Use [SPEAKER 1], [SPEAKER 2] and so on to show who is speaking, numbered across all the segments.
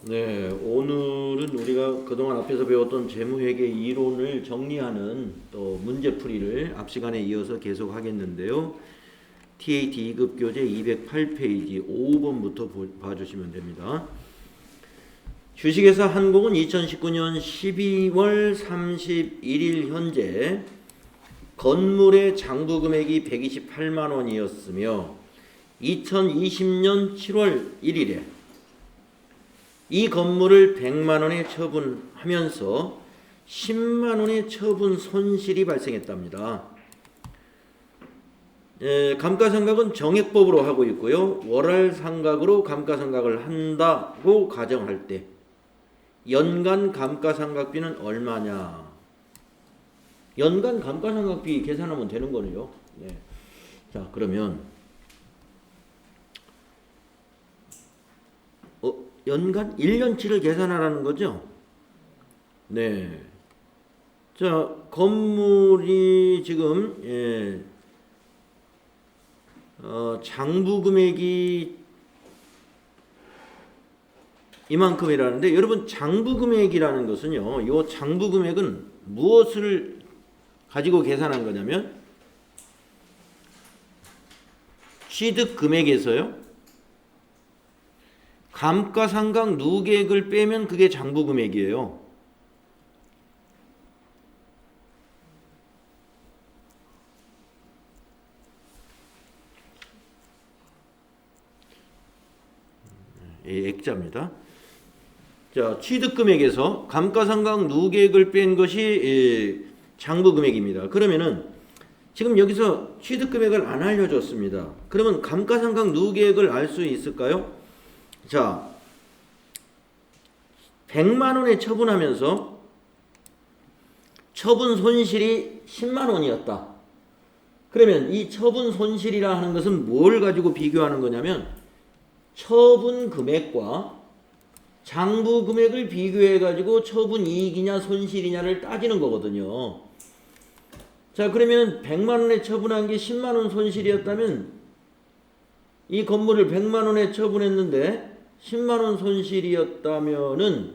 [SPEAKER 1] 네, 오늘은 우리가 그동안 앞에서 배웠던 재무회계 이론을 정리하는 또 문제풀이를 앞 시간에 이어서 계속 하겠는데요. TAT 2급 교재 208페이지 5번부터 봐주시면 됩니다. 주식회사 한국은 2019년 12월 31일 현재 건물의 장부 금액이 128만 원이었으며 2020년 7월 1일에 이 건물을 100만 원에 처분하면서 10만 원의 처분 손실이 발생했답니다. 감가상각은 정액법으로 하고 있고요. 월할상각으로 감가상각을 한다고 가정할 때 연간 감가상각비는 얼마냐? 연간 감가상각비 계산하면 되는 거네요. 네. 자, 그러면 연간 1년치를 계산하라는 거죠. 네. 자, 건물이 지금 장부 금액이 이만큼이라는데, 여러분 장부 금액이라는 것은요, 이 장부 금액은 무엇을 가지고 계산한 거냐면 취득 금액에서요 감가상각 누계액을 빼면 그게 장부 금액이에요. 액자입니다. 자, 취득 금액에서 감가상각 누계액을 뺀 것이 장부 금액입니다. 그러면은 지금 여기서 취득 금액을 안 알려줬습니다. 그러면 감가상각 누계액을 알 수 있을까요? 자, 100만 원에 처분하면서 처분 손실이 10만 원이었다. 그러면 이 처분 손실이라 하는 것은 뭘 가지고 비교하는 거냐면 처분 금액과 장부 금액을 비교해 가지고 처분 이익이냐 손실이냐를 따지는 거거든요. 자, 그러면 100만 원에 처분한 게 10만 원 손실이었다면 이 건물을 100만 원에 처분했는데 10만 원 손실이었다면은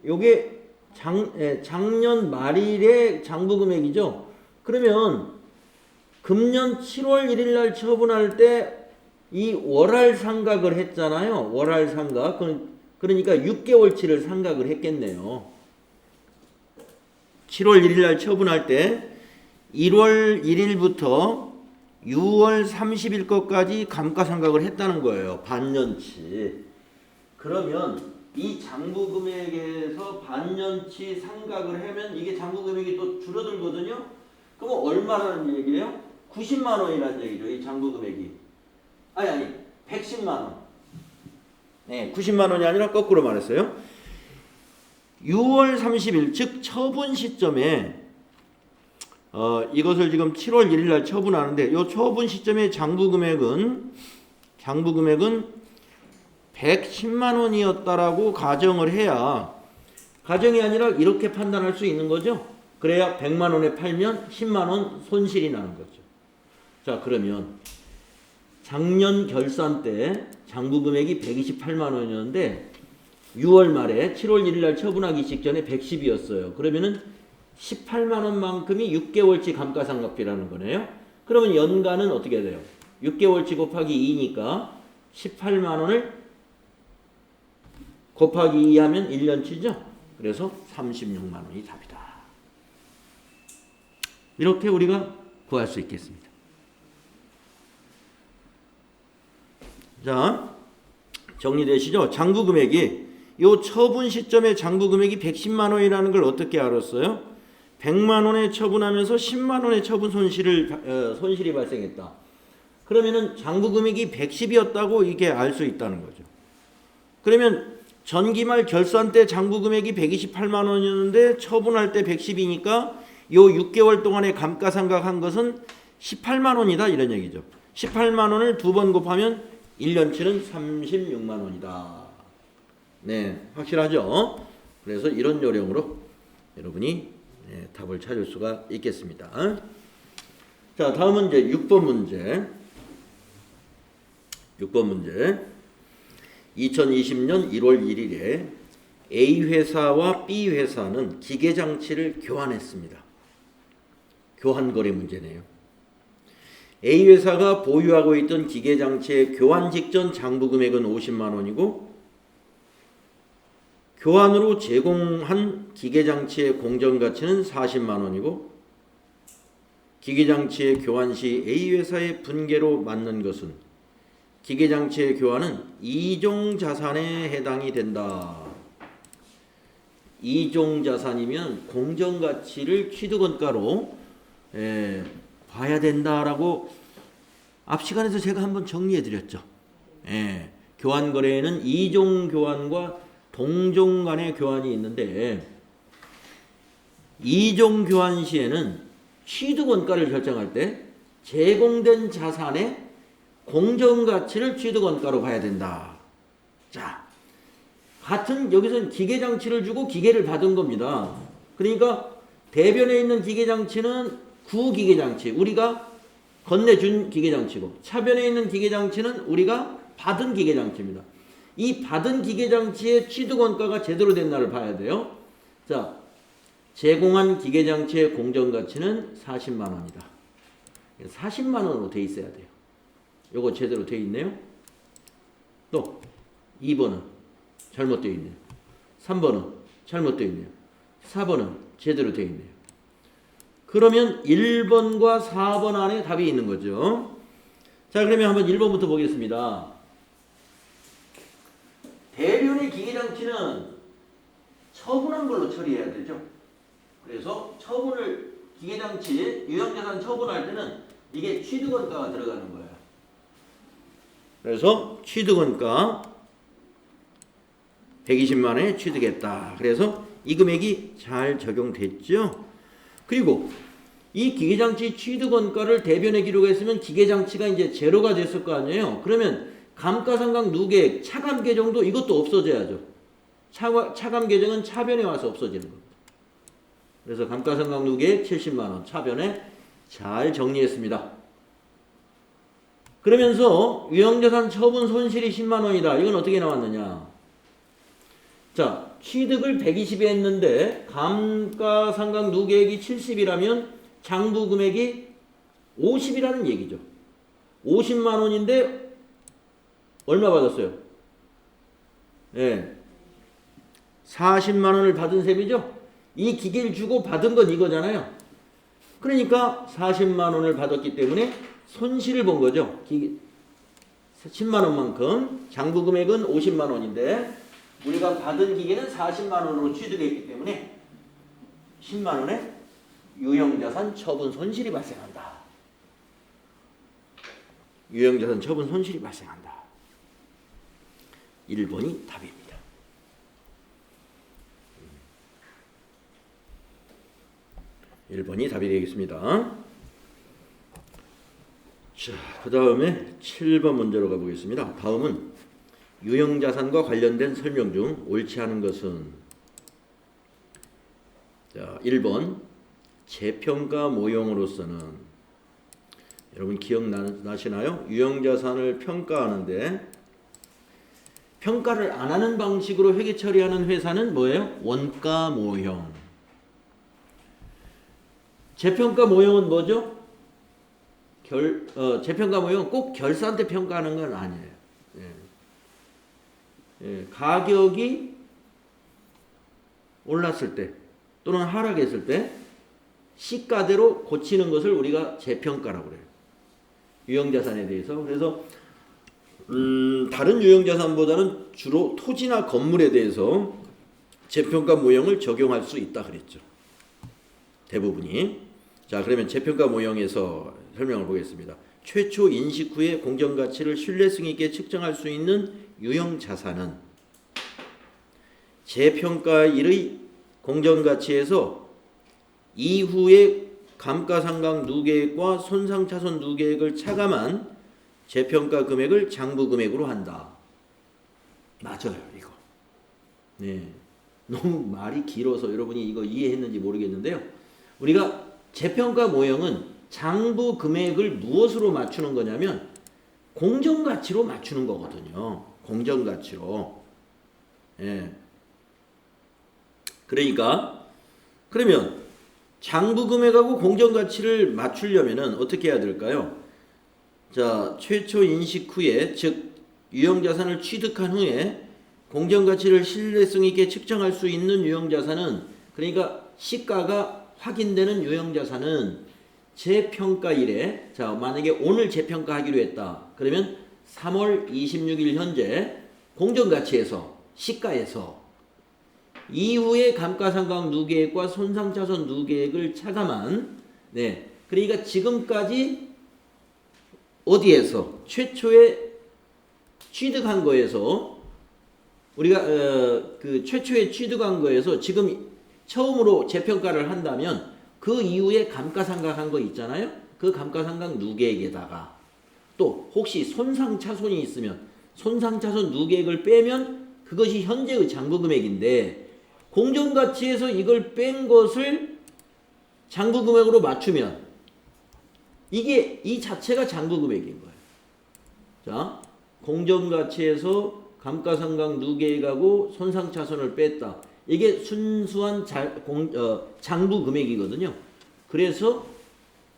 [SPEAKER 1] 요게 작년 말일의 장부 금액이죠. 그러면 금년 7월 1일 날 처분할 때 이 월할 상각을 했잖아요. 월할 상각. 그러니까 6개월치를 상각을 했겠네요. 7월 1일 날 처분할 때 1월 1일부터 6월 30일 것까지 감가상각을 했다는 거예요. 반년치. 그러면 이 장부 금액에서 반년치 상각을 하면 이게 장부 금액이 또 줄어들거든요. 그럼 얼마라는 얘기예요? 90만 원이라는 얘기죠. 이 장부 금액이. 아니 110만 원. 네, 90만 원이 아니라 거꾸로 말했어요. 6월 30일 즉 처분 시점에 이것을 지금 7월 1일 날 처분하는데 이 처분 시점의 장부 금액은 110만 원이었다라고 가정을 해야, 가정이 아니라 이렇게 판단할 수 있는 거죠. 그래야 100만 원에 팔면 10만 원 손실이 나는 거죠. 자, 그러면 작년 결산 때 장부 금액이 128만 원이었는데 6월 말에 7월 1일 날 처분하기 직전에 110이었어요. 그러면은 18만 원만큼이 6개월치 감가상각비라는 거네요. 그러면 연간은 어떻게 돼요? 6개월치 곱하기 2니까 18만 원을 곱하기 2 하면 1년치죠. 그래서 36만 원이 답이다. 이렇게 우리가 구할 수 있겠습니다. 자, 정리되시죠? 장부 금액이 요 처분 시점의 장부 금액이 110만 원이라는 걸 어떻게 알았어요? 100만 원에 처분하면서 10만 원의 처분 손실이 발생했다. 그러면은 장부 금액이 110이었다고 이게 알 수 있다는 거죠. 그러면 전기말 결산 때 장부 금액이 128만 원이었는데 처분할 때 110이니까 요 6개월 동안에 감가상각한 것은 18만 원이다 이런 얘기죠. 18만 원을 두 번 곱하면 1년치는 36만 원이다. 네, 확실하죠? 그래서 이런 요령으로 여러분이 답을 찾을 수가 있겠습니다. 자, 다음은 이제 6번 문제. 6번 문제. 2020년 1월 1일에 A 회사와 B 회사는 기계장치를 교환했습니다. 교환거래 문제네요. A 회사가 보유하고 있던 기계장치의 교환 직전 장부 금액은 50만 원이고 교환으로 제공한 기계장치의 공정가치는 40만 원이고 기계장치의 교환 시 A 회사의 분괴로 맞는 것은 기계장치의 교환은 이종자산에 해당이 된다. 이종자산이면 공정가치를 취득원가로 봐야 된다라고 앞 시간에서 제가 한번 정리해 드렸죠. 교환 거래에는 이종 교환과 동종 간의 교환이 있는데 이종 교환 시에는 취득원가를 결정할 때 제공된 자산의 공정가치를 취득원가로 봐야 된다. 자, 같은 여기서는 기계장치를 주고 기계를 받은 겁니다. 그러니까 대변에 있는 기계장치는 구기계장치, 우리가 건네준 기계장치고 차변에 있는 기계장치는 우리가 받은 기계장치입니다. 이 받은 기계장치의 취득원가가 제대로 된 날을 봐야 돼요. 자, 제공한 기계장치의 공정가치는 40만 원이다. 40만 원으로 돼 있어야 돼요. 요거 제대로 돼 있네요. 또 2번은 잘못되어 있네요. 3번은 잘못되어 있네요. 4번은 제대로 되어 있네요. 그러면 1번과 4번 안에 답이 있는 거죠. 자, 그러면 한번 1번부터 보겠습니다. 대변의 기계장치는 처분한 걸로 처리해야 되죠. 그래서 처분을 기계장치 유형자산 처분할 때는 이게 취득원가가 들어가는 거예요. 그래서 취득원가 120만 원에 취득했다. 그래서 이 금액이 잘 적용됐죠. 그리고 이 기계장치 취득원가를 대변에 기록했으면 기계장치가 이제 제로가 됐을 거 아니에요. 그러면 감가상각 누계액 차감 계정도 이것도 없어져야죠. 차감 계정은 차변에 와서 없어지는 겁니다. 그래서 감가상각 누계액 70만 원 차변에 잘 정리했습니다. 그러면서 유형자산 처분 손실이 10만 원이다. 이건 어떻게 나왔느냐? 자, 취득을 120에 했는데 감가상각 누계액이 70이라면 장부 금액이 50이라는 얘기죠. 50만 원인데 얼마 받았어요? 40만 원을 받은 셈이죠. 이 기계를 주고 받은 건 이거잖아요. 그러니까 40만 원을 받았기 때문에 손실을 본 거죠. 10만 원만큼 장부 금액은 50만 원인데 우리가 받은 기계는 40만 원으로 취득했기 때문에 10만 원의 유형자산 처분 손실이 발생한다. 유형자산 처분 손실이 발생한다. 1번이 답입니다. (1번이) 답이 되겠습니다. 자, 그 다음에 7번 문제로 가보겠습니다. 다음은 유형자산과 관련된 설명 중 옳지 않은 것은, 자, 1번 재평가 모형으로서는, 여러분 기억나시나요? 유형자산을 평가하는데 평가를 안 하는 방식으로 회계 처리하는 회사는 뭐예요? 원가 모형. 재평가 모형은 뭐죠? 재평가 모형은 꼭 결산 때 평가하는 건 아니에요. 가격이 올랐을 때 또는 하락했을 때 시가대로 고치는 것을 우리가 재평가라고 그래요. 유형자산에 대해서. 그래서 다른 유형자산보다는 주로 토지나 건물에 대해서 재평가 모형을 적용할 수 있다 그랬죠. 대부분이. 자, 그러면 재평가 모형에서 설명을 보겠습니다. 최초 인식 후에 공정가치를 신뢰성 있게 측정할 수 있는 유형자산은 재평가일의 공정가치에서 이후에 감가상각 누계액과 손상차손 누계액을 차감한 재평가 금액을 장부 금액으로 한다. 맞아요, 이거. 네, 너무 말이 길어서 여러분이 이거 이해했는지 모르겠는데요. 우리가 재평가 모형은 장부 금액을 무엇으로 맞추는 거냐면 공정가치로 맞추는 거거든요. 공정가치로. 예. 그러니까 그러면 장부금액하고 공정가치를 맞추려면은 어떻게 해야 될까요? 자, 최초 인식 후에, 즉 유형자산을 취득한 후에 공정가치를 신뢰성 있게 측정할 수 있는 유형자산은, 그러니까 시가가 확인되는 유형자산은 재평가일에, 자 만약에 오늘 재평가하기로 했다. 그러면 3월 26일 현재 공정가치에서, 시가에서 이후에 감가상각 누계액과 손상차손 누계액을 차감한, 네, 그러니까 지금까지 어디에서 최초에 취득한 거에서 우리가 그 최초에 취득한 거에서 지금 처음으로 재평가를 한다면 그 이후에 감가상각한 거 있잖아요. 그 감가상각 누계액에다가 또 혹시 손상차손이 있으면 손상차손 누계액을 빼면 그것이 현재의 장부금액인데, 공정가치에서 이걸 뺀 것을 장부금액으로 맞추면 이게 이 자체가 장부금액인 거예요. 자, 공정가치에서 감가상각 누계액하고 손상차손을 뺐다. 이게 순수한 장부금액이거든요. 그래서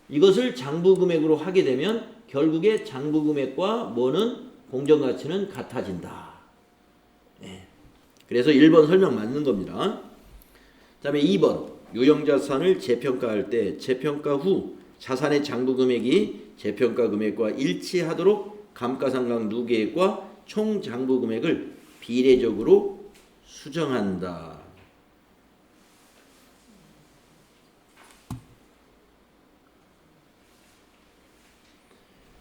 [SPEAKER 1] 이것을 장부금액으로 하게 되면 결국에 장부금액과 뭐는 공정가치는 같아진다. 네. 그래서 1번 설명 맞는 겁니다. 그 다음에 2번 유형자산을 재평가할 때 재평가 후 자산의 장부금액이 재평가 금액과 일치하도록 감가상각 누계액과 총 장부금액을 비례적으로 수정한다.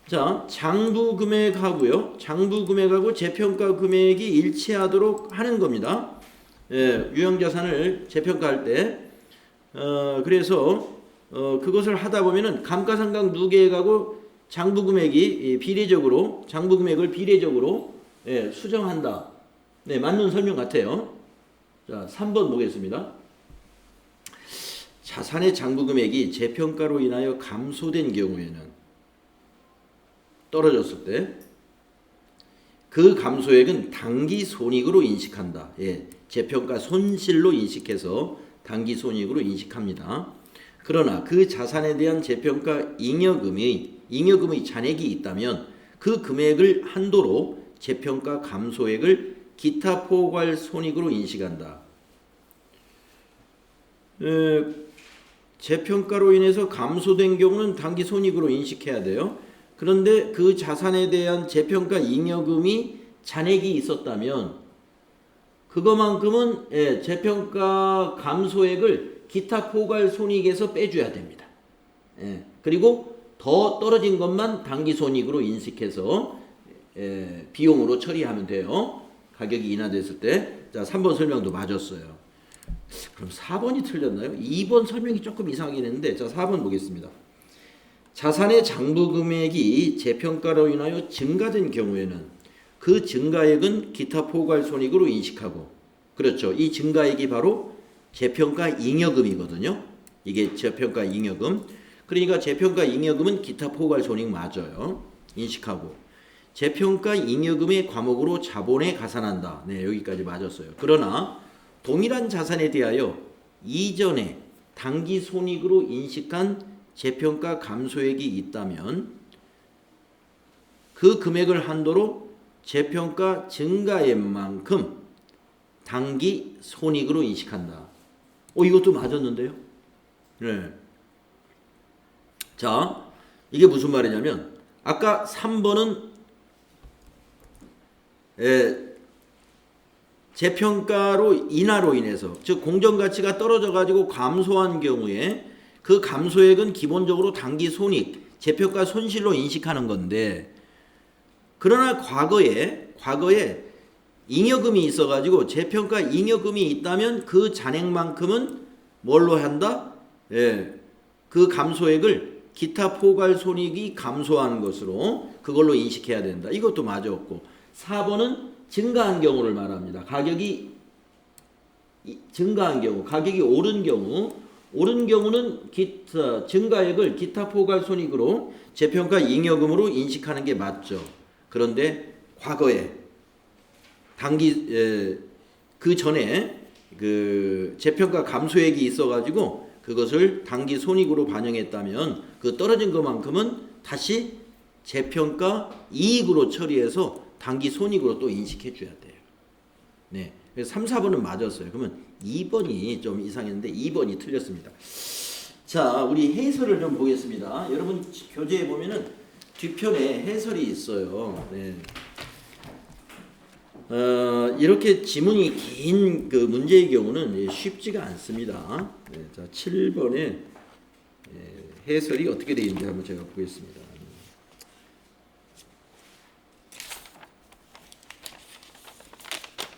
[SPEAKER 1] 자, 장부금액하고요, 장부금액하고 재평가 금액이 일치하도록 하는 겁니다. 예, 유형자산을 재평가할 때, 그래서 그것을 하다 보면은 감가상각 누계액하고 장부금액이 비례적으로, 장부금액을 비례적으로, 예, 수정한다. 네, 맞는 설명 같아요. 자, 3번 보겠습니다. 자산의 장부금액이 재평가로 인하여 감소된 경우에는, 떨어졌을 때 그 감소액은 당기손익으로 인식한다. 예, 재평가 손실로 인식해서 당기손익으로 인식합니다. 그러나 그 자산에 대한 재평가 잉여금의 잔액이 있다면 그 금액을 한도로 재평가 감소액을 기타 포괄 손익으로 인식한다. 재평가로 인해서 감소된 경우는 당기손익으로 인식해야 돼요. 그런데 그 자산에 대한 재평가 잉여금이 잔액이 있었다면 그것만큼은, 예, 재평가 감소액을 기타 포괄 손익에서 빼줘야 됩니다. 예, 그리고 더 떨어진 것만 당기손익으로 인식해서, 예, 비용으로 처리하면 돼요. 가격이 인하됐을 때. 자, 3번 설명도 맞았어요. 그럼 4번이 틀렸나요? 2번 설명이 조금 이상하긴 했는데, 자, 4번 보겠습니다. 자산의 장부금액이 재평가로 인하여 증가된 경우에는 그 증가액은 기타 포괄 손익으로 인식하고, 그렇죠, 이 증가액이 바로 재평가 잉여금이거든요. 이게 재평가 잉여금. 그러니까 재평가 잉여금은 기타 포괄 손익 맞아요. 인식하고 재평가 잉여금의 과목으로 자본에 가산한다. 네, 여기까지 맞았어요. 그러나 동일한 자산에 대하여 이전에 당기손익으로 인식한 재평가 감소액이 있다면 그 금액을 한도로 재평가 증가액만큼 당기 손익으로 인식한다. 이것도 맞았는데요. 네. 자, 이게 무슨 말이냐면 아까 3번은 재평가로 인하로 인해서, 즉 공정가치가 떨어져 가지고 감소한 경우에 그 감소액은 기본적으로 당기손익, 재평가 손실로 인식하는 건데, 그러나 과거에 잉여금이 있어가지고 재평가 잉여금이 있다면 그 잔액만큼은 뭘로 한다? 예, 그 감소액을 기타 포괄 손익이 감소한 것으로 그걸로 인식해야 된다. 이것도 맞았고, 4번은 증가한 경우를 말합니다. 가격이 증가한 경우, 가격이 오른 경우는 기타 증가액을 기타 포괄 손익으로 재평가 잉여금으로 인식하는 게 맞죠. 그런데 과거에 그 전에 그 재평가 감소액이 있어가지고 그것을 당기 손익으로 반영했다면 그 떨어진 것만큼은 다시 재평가 이익으로 처리해서 당기 손익으로 또 인식해 줘야 돼요. 네. 그래서 3, 4번은 맞았어요. 그러면 2번이 좀 이상했는데 2번이 틀렸습니다. 자, 우리 해설을 좀 보겠습니다. 여러분 교재에 보면은 뒤편에 해설이 있어요. 네. 이렇게 지문이 긴 그 문제의 경우는 쉽지가 않습니다. 네, 자, 7번에 해설이 어떻게 되어 있는지 한번 제가 보겠습니다.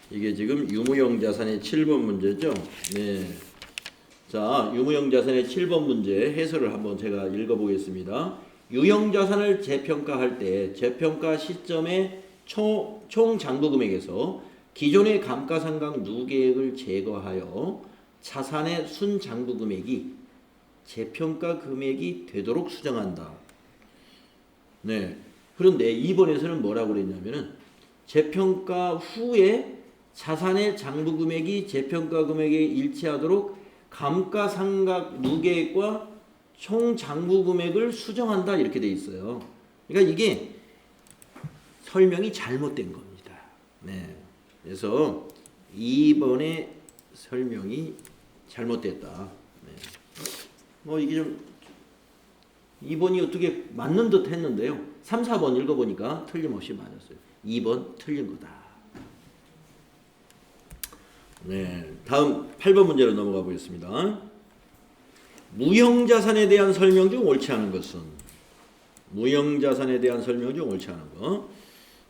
[SPEAKER 1] 이게 지금 유무형 자산의 7번 문제죠. 네. 자, 유무형 자산의 7번 문제 해설을 한번 제가 읽어보겠습니다. 유형 자산을 재평가할 때 재평가 시점의 총 장부 금액에서 기존의 감가상각 누계액을 제거하여 자산의 순 장부 금액이 재평가 금액이 되도록 수정한다. 네. 그런데 이번에서는 뭐라고 그랬냐면은 재평가 후에 자산의 장부 금액이 재평가 금액에 일치하도록 감가상각 누계액과 총 장부 금액을 수정한다 이렇게 돼 있어요. 그러니까 이게 설명이 잘못된 겁니다. 네. 그래서 2번의 설명이 잘못됐다. 네. 뭐 이게 좀 2번이 어떻게 맞는 듯 했는데요. 3, 4번 읽어보니까 틀림없이 맞았어요. 2번 틀린 거다. 네. 다음 8번 문제로 넘어가 보겠습니다. 무형자산에 대한 설명 중 옳지 않은 것은? 무형자산에 대한 설명 중 옳지 않은 것.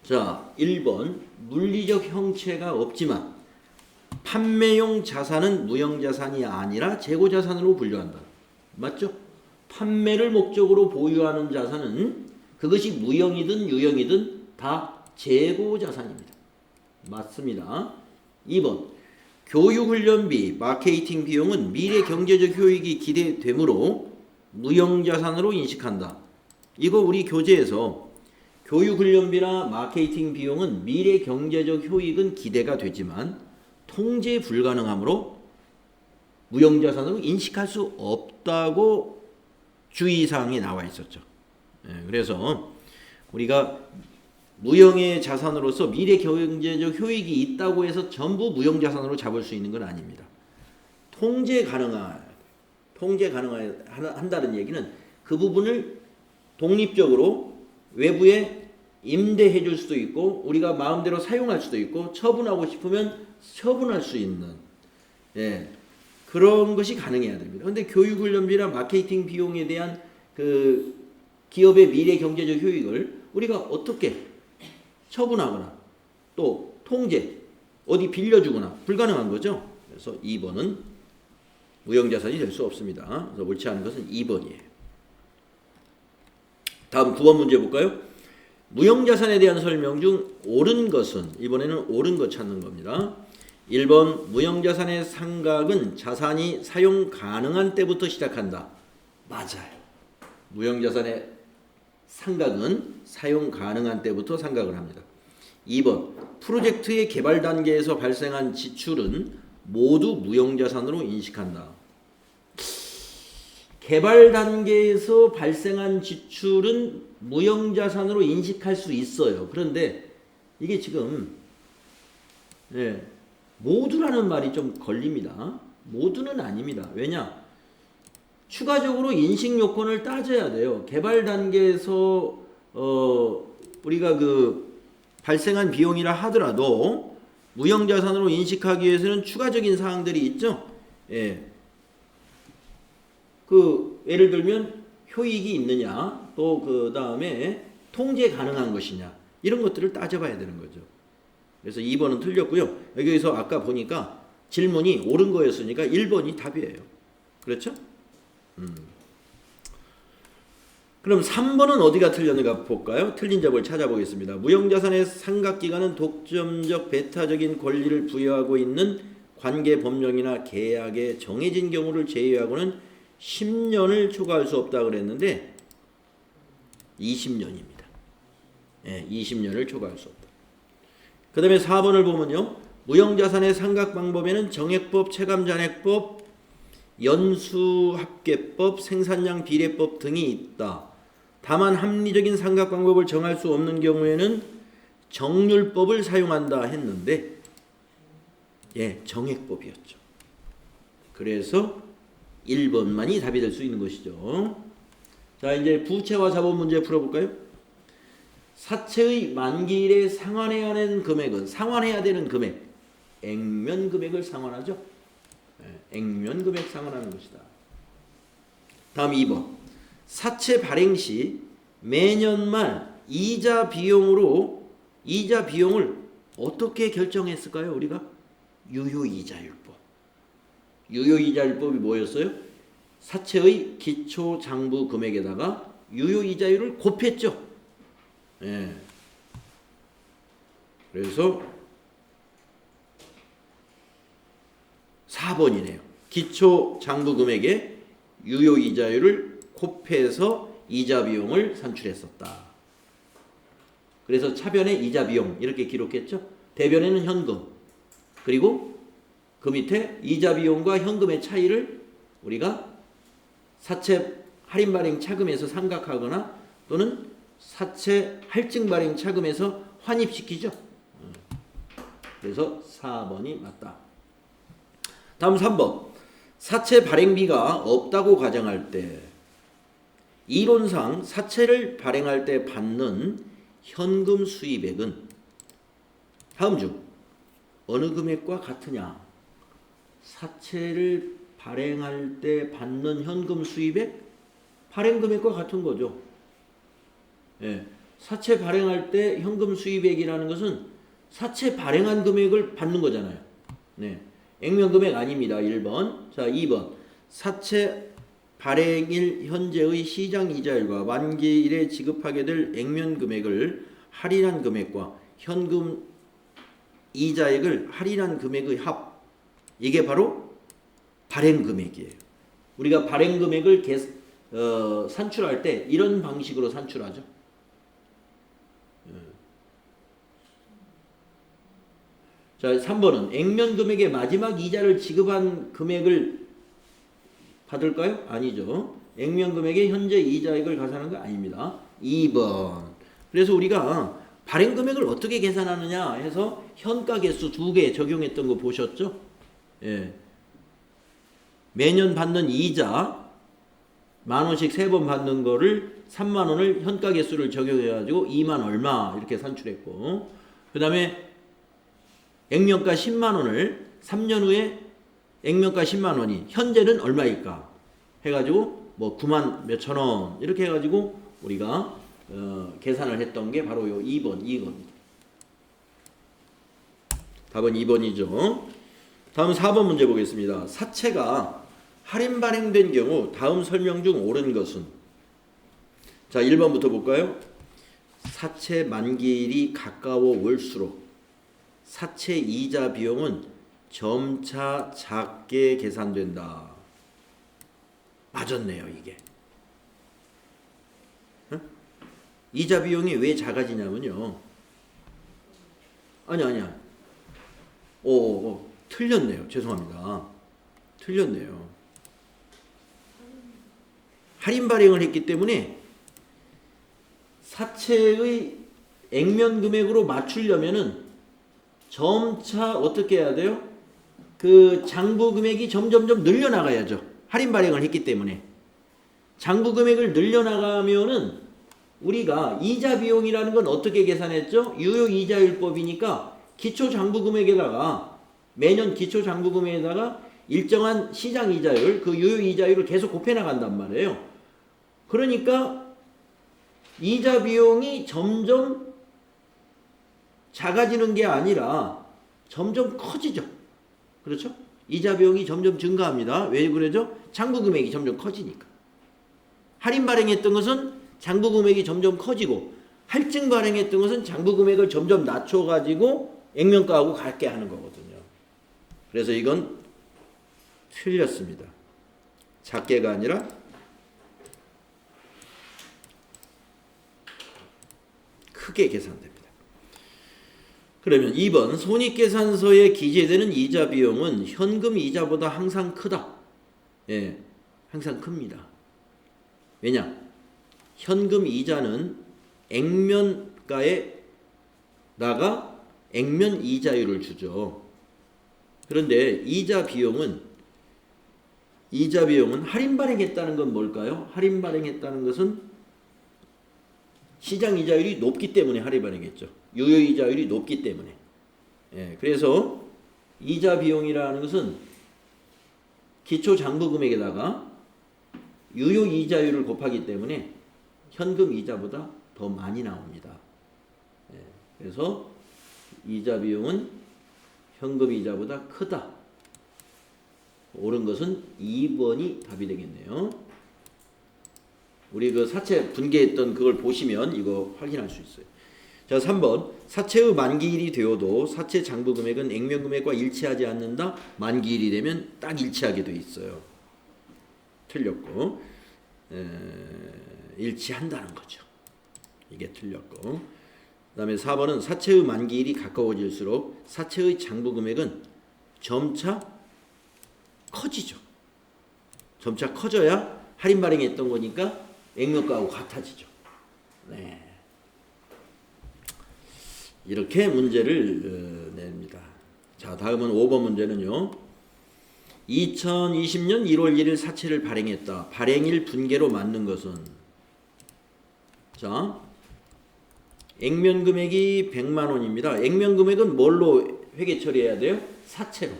[SPEAKER 1] 자, 1번 물리적 형체가 없지만 판매용 자산은 무형자산이 아니라 재고자산으로 분류한다. 맞죠? 판매를 목적으로 보유하는 자산은 그것이 무형이든 유형이든 다 재고자산입니다. 맞습니다. 2번 교육훈련비, 마케팅 비용은 미래 경제적 효익이 기대되므로 무형자산으로 인식한다. 이거 우리 교재에서 교육훈련비나 마케팅 비용은 미래 경제적 효익은 기대가 되지만 통제 불가능하므로 무형자산으로 인식할 수 없다고 주의사항이 나와 있었죠. 그래서 우리가 무형의 자산으로서 미래 경제적 효익이 있다고 해서 전부 무형자산으로 잡을 수 있는 건 아닙니다. 통제 가능한다는 얘기는 그 부분을 독립적으로 외부에 임대해 줄 수도 있고 우리가 마음대로 사용할 수도 있고 처분하고 싶으면 처분할 수 있는 그런 것이 가능해야 됩니다. 그런데 교육훈련비나 마케팅 비용에 대한 그 기업의 미래 경제적 효익을 우리가 어떻게 처분하거나 또 통제 어디 빌려주거나 불가능한 거죠. 그래서 2번은 무형자산이 될 수 없습니다. 그래서 옳지 않은 것은 2번이에요. 다음 9번 문제 볼까요? 무형자산에 대한 설명 중 옳은 것은? 이번에는 옳은 것 찾는 겁니다. 1번 무형자산의 상각은 자산이 사용 가능한 때부터 시작한다. 맞아요. 무형자산의 상각은 사용 가능한 때부터 상각을 합니다. 2번 프로젝트의 개발 단계에서 발생한 지출은 모두 무형자산으로 인식한다. 개발 단계에서 발생한 지출은 무형자산으로 인식할 수 있어요. 그런데 이게 지금 모두라는 말이 좀 걸립니다. 모두는 아닙니다. 왜냐? 추가적으로 인식 요건을 따져야 돼요. 개발 단계에서 우리가 그 발생한 비용이라 하더라도 무형자산으로 인식하기 위해서는 추가적인 사항들이 있죠. 그 예를 들면 효익이 있느냐, 또 그 다음에 통제 가능한 것이냐 이런 것들을 따져봐야 되는 거죠. 그래서 2번은 틀렸고요. 여기서 아까 보니까 질문이 옳은 거였으니까 1번이 답이에요. 그렇죠? 그럼 3번은 어디가 틀렸는가 볼까요? 틀린 점을 찾아보겠습니다. 무형자산의 상각기간은 독점적 배타적인 권리를 부여하고 있는 관계법령이나 계약에 정해진 경우를 제외하고는 10년을 초과할 수 없다고 그랬는데 20년입니다. 20년을 초과할 수 없다. 그 다음에 4번을 보면요. 무형자산의 상각 방법에는 정액법, 체감잔액법, 연수합계법, 생산량 비례법 등이 있다. 다만 합리적인 상각 방법을 정할 수 없는 경우에는 정률법을 사용한다 했는데 정액법이었죠. 그래서 1번만이 답이 될 수 있는 것이죠. 자, 이제 부채와 자본 문제 풀어볼까요? 사채의 만기일에 상환해야 하는 금액은 상환해야 되는 금액, 액면 금액을 상환하죠. 액면 금액 상환하는 것이다. 다음 2번. 사채 발행 시 매년 말 이자 비용을 어떻게 결정했을까요? 우리가 유효이자율법. 유효이자율법이 뭐였어요? 사채의 기초 장부 금액에다가 유효이자율을 곱했죠. 그래서 4번이네요. 기초 장부 금액에 유효이자율을 곱해서 이자 비용을 산출했었다. 그래서 차변에 이자 비용 이렇게 기록했죠. 대변에는 현금. 그리고 그 밑에 이자 비용과 현금의 차이를 우리가 사채 할인 발행 차금에서 상각하거나 또는 사채 할증 발행 차금에서 환입시키죠. 그래서 4번이 맞다. 다음 3번. 사채 발행비가 없다고 가정할 때 이론상 사채를 발행할 때 받는 현금 수입액은 다음 중 어느 금액과 같으냐? 사채를 발행할 때 받는 현금 수입액? 발행 금액과 같은 거죠. 사채 발행할 때 현금 수입액이라는 것은 사채 발행한 금액을 받는 거잖아요. 액면 금액 아닙니다. 1번. 자, 2번. 사채 발행일 현재의 시장 이자율과 만기일에 지급하게 될 액면 금액을 할인한 금액과 현금 이자액을 할인한 금액의 합. 이게 바로 발행 금액이에요. 우리가 발행 금액을 산출할 때 이런 방식으로 산출하죠. 자, 3번은 액면 금액의 마지막 이자를 지급한 금액을 받을까요? 아니죠. 액면 금액의 현재 이자액을 계산하는 거 아닙니다. 2번. 그래서 우리가 발행 금액을 어떻게 계산하느냐 해서 현가 개수 2개 적용했던 거 보셨죠? 매년 받는 이자 10,000원씩 3번 받는 거를 30,000원을 현가 개수를 적용해가지고 2만 얼마 이렇게 산출했고, 그 다음에 액면가 10만원을 3년 후에 액면가 10만원이 현재는 얼마일까 해가지고 뭐 9만 몇천 원 이렇게 해가지고 우리가 계산을 했던 게 바로 요 2번 이겁니다. 답은 2번이죠. 다음 4번 문제 보겠습니다. 사채가 할인 발행된 경우 다음 설명 중 옳은 것은? 자, 1번부터 볼까요? 사채 만기일이 가까워 올수록 사채 이자 비용은 점차 작게 계산된다. 맞았네요, 이게. 이자 비용이 왜 작아지냐면요. 아니야. 틀렸네요. 죄송합니다. 틀렸네요. 할인 발행을 했기 때문에 사채의 액면 금액으로 맞추려면은 점차 어떻게 해야 돼요? 그 장부 금액이 점점점 늘려나가야죠. 할인 발행을 했기 때문에. 장부 금액을 늘려나가면은 우리가 이자 비용이라는 건 어떻게 계산했죠? 유효이자율법이니까 기초 장부 금액에다가 매년 기초 장부 금액에다가 일정한 시장 이자율, 그 유효이자율을 계속 곱해 나간단 말이에요. 그러니까 이자 비용이 점점 작아지는 게 아니라 점점 커지죠. 그렇죠? 이자 비용이 점점 증가합니다. 왜 그러죠? 장부 금액이 점점 커지니까. 할인 발행했던 것은 장부 금액이 점점 커지고, 할증 발행했던 것은 장부 금액을 점점 낮춰가지고 액면가하고 같게 하는 거거든요. 그래서 이건 틀렸습니다. 작게가 아니라 크게 계산됩니다. 그러면 2번 손익계산서에 기재되는 이자 비용은 현금 이자보다 항상 크다. 예, 항상 큽니다. 왜냐? 현금 이자는 액면가에다가 액면 이자율을 주죠. 그런데 이자 비용은 할인 발행했다는 건 뭘까요? 할인 발행했다는 것은 시장 이자율이 높기 때문에 할인 발행했죠. 유효 이자율이 높기 때문에. 예, 그래서 이자 비용이라는 것은 기초 장부 금액에다가 유효 이자율을 곱하기 때문에 현금 이자보다 더 많이 나옵니다. 예, 그래서 이자 비용은 현금 이자보다 크다. 옳은 것은 2번이 답이 되겠네요. 우리 그 사채 분개했던 그걸 보시면 이거 확인할 수 있어요. 자, 3번 사채의 만기일이 되어도 사채 장부 금액은 액면 금액과 일치하지 않는다. 만기일이 되면 딱 일치하게 돼 있어요. 틀렸고 일치한다는 거죠. 이게 틀렸고 그 다음에 4번은 사채의 만기일이 가까워질수록 사채의 장부 금액은 점차 커지죠. 점차 커져야 할인 발행했던 거니까 액면가하고 같아지죠. 네. 이렇게 문제를 냅니다. 자, 다음은 5번 문제는요. 2020년 1월 1일 사채를 발행했다. 발행일 분계로 맞는 것은 자, 액면 금액이 100만 원입니다. 액면 금액은 뭘로 회계 처리해야 돼요? 사채로.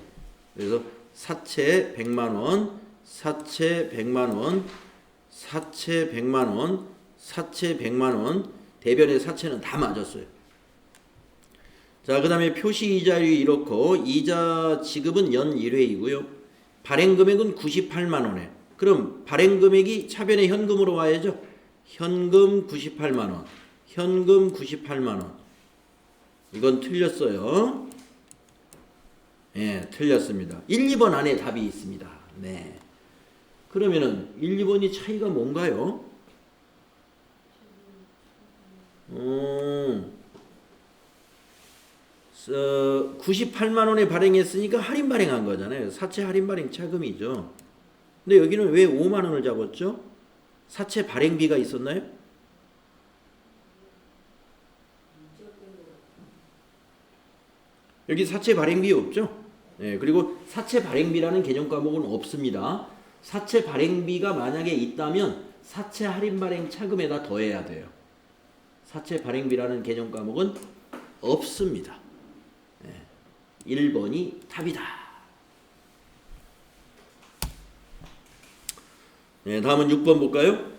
[SPEAKER 1] 그래서 사채 100만 원, 사채 100만 원, 사채 100만 원, 사채 100만 원, 대변의 사채는 다 맞았어요. 자, 그 다음에 표시 이자율이 이렇고 이자 지급은 연 1회이고요. 발행 금액은 98만 원에. 그럼 발행 금액이 차변에 현금으로 와야죠. 현금 98만 원. 현금 98만 원. 이건 틀렸어요. 네, 틀렸습니다. 1, 2번 안에 답이 있습니다. 네. 그러면은 1, 2번이 차이가 뭔가요? 98만 원에 발행했으니까 할인 발행한 거잖아요. 사채 할인 발행 차금이죠. 근데 여기는 왜 5만 원을 잡았죠? 사채 발행비가 있었나요? 여기 사채 발행비 없죠? 네, 그리고 사채 발행비라는 개정 과목은 없습니다. 사채 발행비가 만약에 있다면 사채 할인 발행 차금에다 더해야 돼요. 사채 발행비라는 개정 과목은 없습니다. 네, 1번이 답이다. 네, 다음은 6번 볼까요?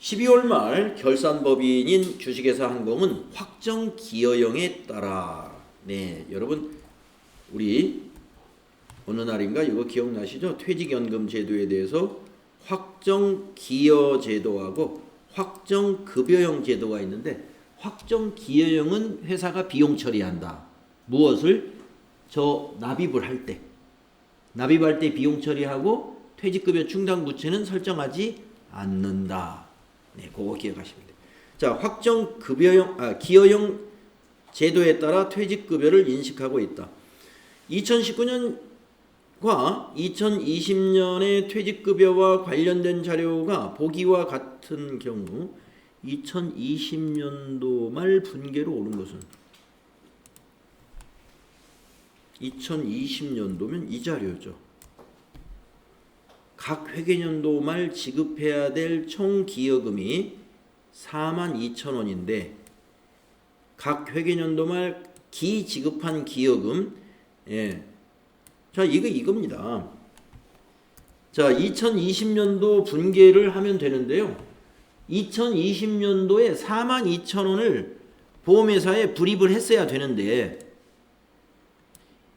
[SPEAKER 1] 12월 말 결산법인인 주식회사 항공은 확정 기여형에 따라 네, 여러분 우리 어느 날인가 이거 기억나시죠? 퇴직연금 제도에 대해서 확정 기여 제도하고 확정 급여형 제도가 있는데 확정 기여형은 회사가 비용 처리한다. 무엇을? 저 납입을 할 때. 납입할 때 비용 처리하고 퇴직급여 충당 부채는 설정하지 않는다. 네, 그거 기억하시면 돼요. 자, 확정 기여형 제도에 따라 퇴직급여를 인식하고 있다. 2019년과 2020년의 퇴직급여와 관련된 자료가 보기와 같은 경우 2020년도 말 분계로 오른 것은 2020년도면 이 자료죠. 각 회계년도 말 지급해야 될 총 기여금이 42,000원인데 각 회계년도 말 기지급한 기여금 자 이겁니다. 자 2020년도 분계를 하면 되는데요. 2020년도에 42,000원을 보험회사에 불입을 했어야 되는데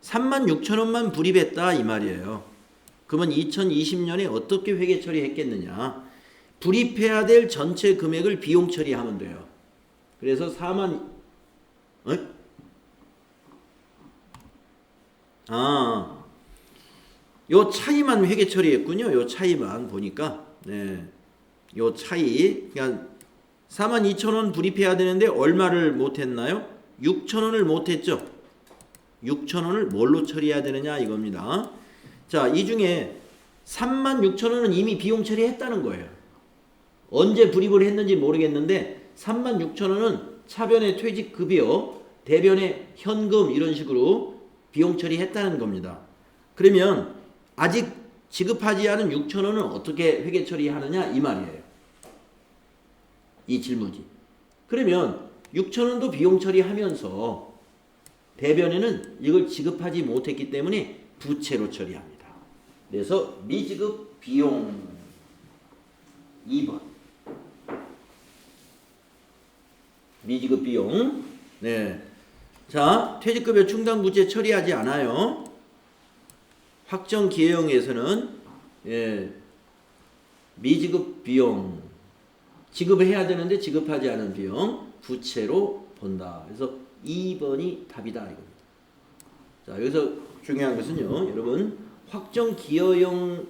[SPEAKER 1] 36,000원만 불입했다 이 말이에요. 그러면 2020년에 어떻게 회계 처리했겠느냐. 불입해야 될 전체 금액을 비용 처리하면 돼요. 그래서 4만 요 차이만 회계 처리했군요. 요 차이만 보니까 네. 요 차이 그냥 42,000원 불입해야 되는데 얼마를 못했나요? 6,000원을 못했죠. 6,000원을 뭘로 처리해야 되느냐 이겁니다. 자, 이 중에 36,000원은 이미 비용 처리했다는 거예요. 언제 불입을 했는지 모르겠는데 36,000원은 차변의 퇴직급여, 대변의 현금 이런 식으로 비용 처리했다는 겁니다. 그러면 아직 지급하지 않은 6,000원은 어떻게 회계 처리하느냐 이 말이에요. 이 질문이. 그러면 6,000원도 비용 처리하면서 대변에는 이걸 지급하지 못했기 때문에 부채로 처리합니다. 그래서 미지급 비용 2번. 미지급 비용. 네. 자, 퇴직급여 충당 부채 처리하지 않아요. 확정 기여형에서는 미지급 비용 지급을 해야 되는데 지급하지 않은 비용 부채로 본다. 그래서 2번이 답이다 이겁니다. 자, 여기서 중요한 것은요, 여러분 확정 기여형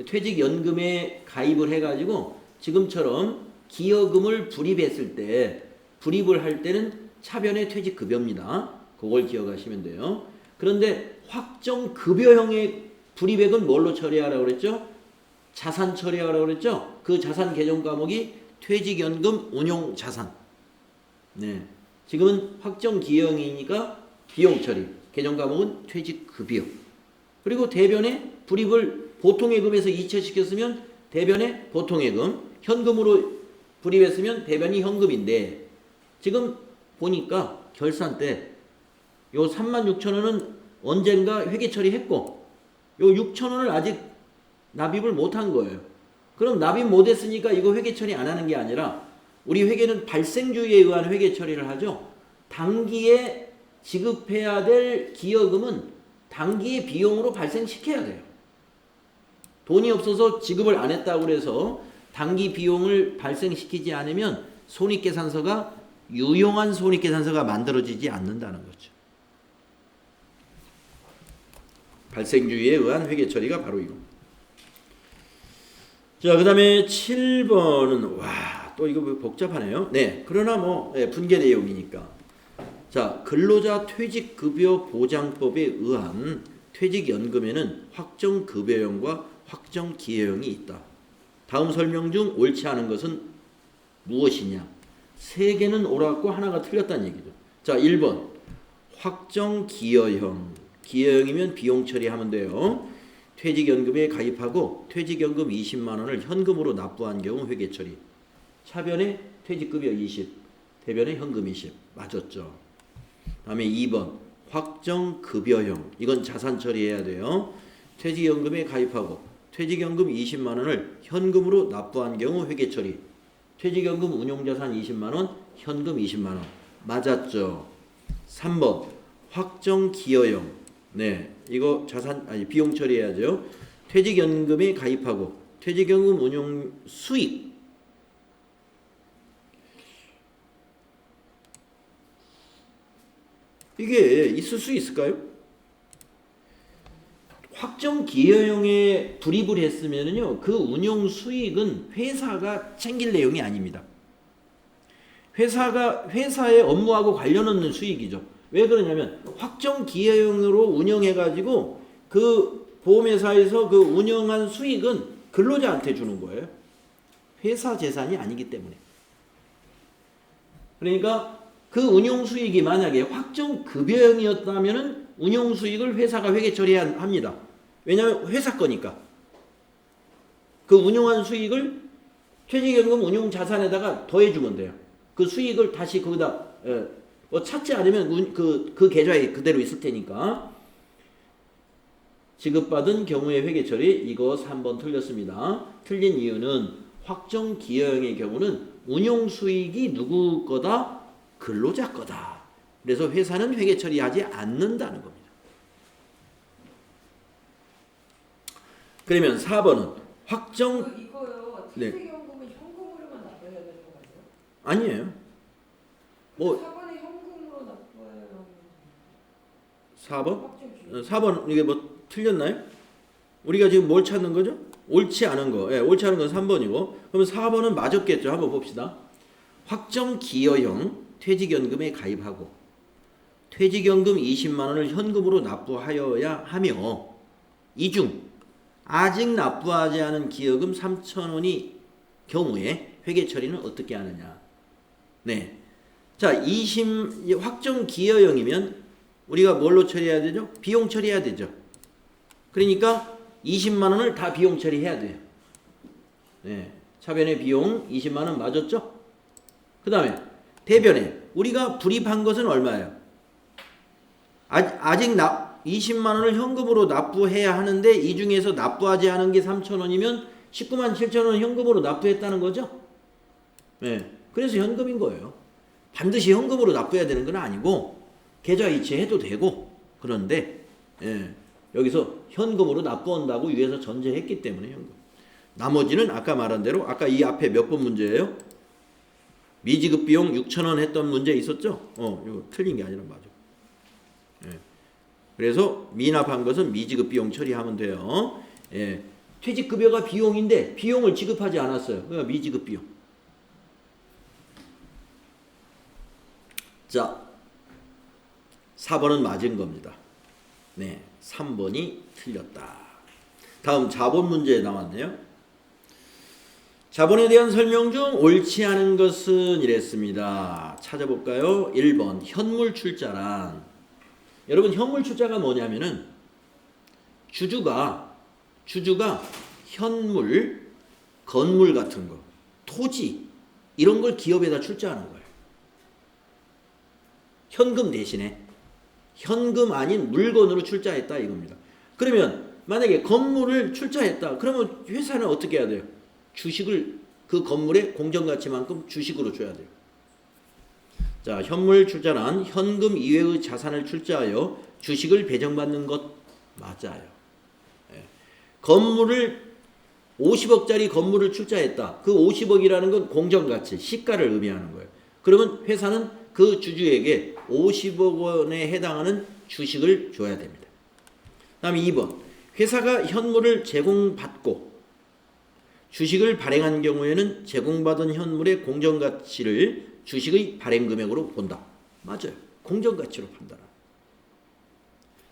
[SPEAKER 1] 퇴직연금에 가입을 해가지고 지금처럼 기여금을 불입했을 때 불입을 할 때는 차변의 퇴직급여입니다. 그걸 기억하시면 돼요. 그런데 확정급여형의 불입액은 뭘로 처리하라고 그랬죠? 자산 처리하라고 그랬죠? 그 자산 개정 과목이 퇴직연금 운용자산. 네. 지금은 확정기여형이니까 비용 처리. 개정 과목은 퇴직급여. 그리고 대변에 불입을 보통예금에서 이체시켰으면 대변에 보통예금, 현금으로 불입했으면 대변이 현금인데 지금 보니까 결산 때 요 36,000원은 언젠가 회계 처리했고 요 6,000원을 아직 납입을 못한 거예요. 그럼 납입 못했으니까 이거 회계 처리 안 하는 게 아니라 우리 회계는 발생주의에 의한 회계 처리를 하죠. 당기에 지급해야 될 기여금은 당기의 비용으로 발생시켜야 돼요. 돈이 없어서 지급을 안 했다고 해서 당기 비용을 발생시키지 않으면 손익계산서가 유용한 손익계산서가 만들어지지 않는다는 거죠. 발생주의에 의한 회계 처리가 바로 이겁니다. 자, 그 다음에 7번은 와, 또 이거 복잡하네요. 네, 그러나 뭐 분계 내용이니까. 자, 근로자 퇴직급여 보장법에 의한 퇴직연금에는 확정급여형과 확정기여형이 있다. 다음 설명 중 옳지 않은 것은 무엇이냐? 세 개는 옳았고 하나가 틀렸다는 얘기죠. 자, 1번 확정기여형. 기여형이면 비용 처리하면 돼요. 퇴직연금에 가입하고 퇴직연금 20만 원을 현금으로 납부한 경우 회계 처리. 차변에 퇴직급여 20, 대변에 현금 20. 맞았죠. 다음에 2번 확정급여형. 이건 자산 처리해야 돼요. 퇴직연금에 가입하고 퇴직연금 20만 원을 현금으로 납부한 경우 회계 처리. 퇴직연금 운용자산 20만 원, 현금 20만 원. 맞았죠. 3번 확정기여형. 네, 이거 비용 처리해야죠. 퇴직연금에 가입하고 퇴직연금 운용 수익. 이게 있을 수 있을까요? 확정기여형에 불입을 했으면요, 그 운용 수익은 회사가 챙길 내용이 아닙니다. 회사의 업무하고 관련 없는 수익이죠. 왜 그러냐면 확정기여형으로 운영해가지고 그 보험회사에서 그 운영한 수익은 근로자한테 주는 거예요. 회사 재산이 아니기 때문에. 그러니까 그 운용 수익이 만약에 확정급여형이었다면은 운용 수익을 회사가 회계 처리합니다. 왜냐하면 회사 거니까. 그 운용한 수익을 퇴직연금 운용자산에다가 더해주면 돼요. 그 수익을 다시 거기다 뭐 찾지 않으면 그 계좌에 그대로 있을 테니까. 지급받은 경우의 회계 처리. 이거 3번 틀렸습니다. 틀린 이유는 확정기여형의 경우는 운용 수익이 누구 거다? 근로자 거다. 그래서 회사는 회계 처리하지 않는다는 겁니다. 그러면 4번은
[SPEAKER 2] 이거요.
[SPEAKER 1] 네.
[SPEAKER 2] 퇴직연금은 현금으로만 납부해야 되는 거 맞아요?
[SPEAKER 1] 아니에요. 뭐
[SPEAKER 2] 4번에 현금으로 납부해야 하는
[SPEAKER 1] 4번? 4번 이게 뭐 틀렸나요? 우리가 지금 뭘 찾는 거죠? 옳지 않은 거. 예, 옳지 않은 건 3번이고. 그러면 4번은 맞았겠죠. 한번 봅시다. 확정 기여형 퇴직연금에 가입하고 퇴직연금 20만 원을 현금으로 납부하여야 하며 이 중 아직 납부하지 않은 기여금 3천 원이 경우에 회계 처리는 어떻게 하느냐. 네. 자, 확정 기여형이면 우리가 뭘로 처리해야 되죠? 비용 처리해야 되죠. 그러니까 20만 원을 다 비용 처리해야 돼요. 네. 차변의 비용 20만 원 맞았죠? 그 다음에 대변에 우리가 불입한 것은 얼마예요? 아직 20만 원을 현금으로 납부해야 하는데 이 중에서 납부하지 않은 게 3천 원이면 19만 7천 원 현금으로 납부했다는 거죠? 네. 그래서 현금인 거예요. 반드시 현금으로 납부해야 되는 건 아니고 계좌 이체해도 되고 그런데 예, 여기서 현금으로 납부한다고 위에서 전제했기 때문에 현금. 나머지는 아까 말한 대로 아까 이 앞에 몇 번 문제예요? 미지급 비용 6천 원 했던 문제 있었죠? 이거 틀린 게 아니라 맞아. 예. 그래서 미납한 것은 미지급 비용 처리하면 돼요. 예. 퇴직급여가 비용인데 비용을 지급하지 않았어요. 그러니까 미지급 비용. 자, 4번은 맞은 겁니다. 네, 3번이 틀렸다. 다음 자본 문제 나왔네요. 자본에 대한 설명 중 옳지 않은 것은 이랬습니다. 찾아볼까요? 1번 현물 출자란. 여러분 현물 출자가 뭐냐면은 주주가 현물, 건물 같은 거, 토지 이런 걸 기업에다 출자하는 거예요. 현금 대신에 현금 아닌 물건으로 출자했다 이겁니다. 그러면 만약에 건물을 출자했다. 그러면 회사는 어떻게 해야 돼요? 주식을 그 건물의 공정가치만큼 주식으로 줘야 돼요. 자, 현물 출자란 현금 이외의 자산을 출자하여 주식을 배정받는 것 맞아요. 예. 건물을 50억짜리 건물을 출자했다. 그 50억이라는 건 공정가치, 시가를 의미하는 거예요. 그러면 회사는 그 주주에게 50억 원에 해당하는 주식을 줘야 됩니다. 다음에 2번 회사가 현물을 제공받고 주식을 발행한 경우에는 제공받은 현물의 공정가치를 주식의 발행금액으로 본다. 맞아요. 공정가치로 판단한다.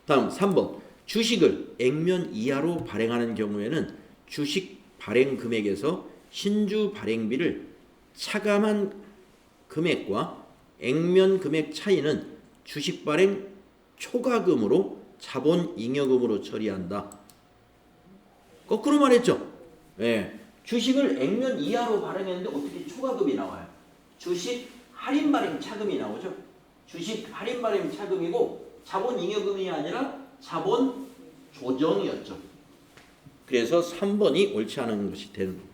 [SPEAKER 1] 다음 3번 주식을 액면 이하로 발행하는 경우에는 주식 발행금액에서 신주 발행비를 차감한 금액과 액면 금액 차이는 주식 발행 초과금으로 자본 잉여금으로 처리한다. 거꾸로 말했죠. 네. 주식을 액면 이하로 발행했는데 어떻게 초과금이 나와요? 주식 할인 발행 차금이 나오죠. 주식 할인 발행 차금이고 자본 잉여금이 아니라 자본 조정이었죠. 그래서 3번이 옳지 않은 것이 되는 겁니다.